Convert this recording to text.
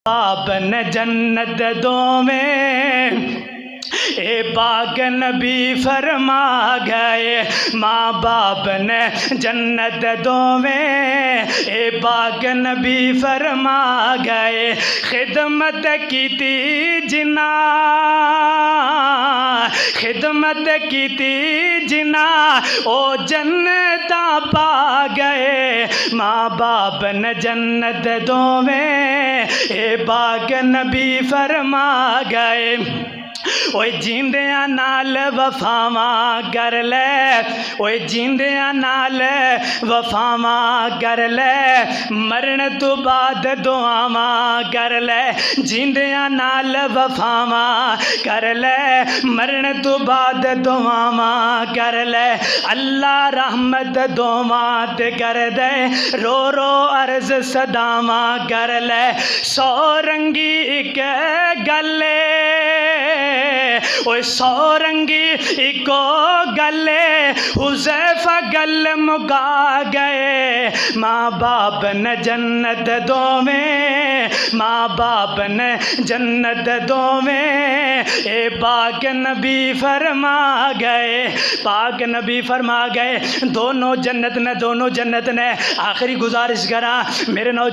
बाप ने जन्नत दो में ए बाग नबी फरमा गए, माँ बाप ने जन्नत दो में ए बाग नबी फरमा गए। खिदमत की थी जिना, खिदमत की थी जिना ओ जन्नत पा गए। माँ बाप ने जन्नत दो में ए बाग नबी फरमा गए। ओए जींदिया नाल वफावा कर ले, ओए जींदिया नाल वफावा कर ले, मरण तो बाद दुआवा कर ले। जींदिया नाल वफावा कर ले, मरण तो बाद दुआवा कर ले। अल्लाह रहमत दोवां ते कर दे, रो रो अर्ज सदावा कर ले। सौ रंगी एक गले, ओए सौ रंगी इको गले, हुज़ैफा गल मुका गए। माँ बाप ने जन्नत दो में, माँ बाप ने जन्नत दो में ए पाक नबी फरमा गए, पाक नबी फरमा गए। दोनों जन्नत ने, दोनों जन्नत ने। आखिरी गुजारिश करा मेरे नौ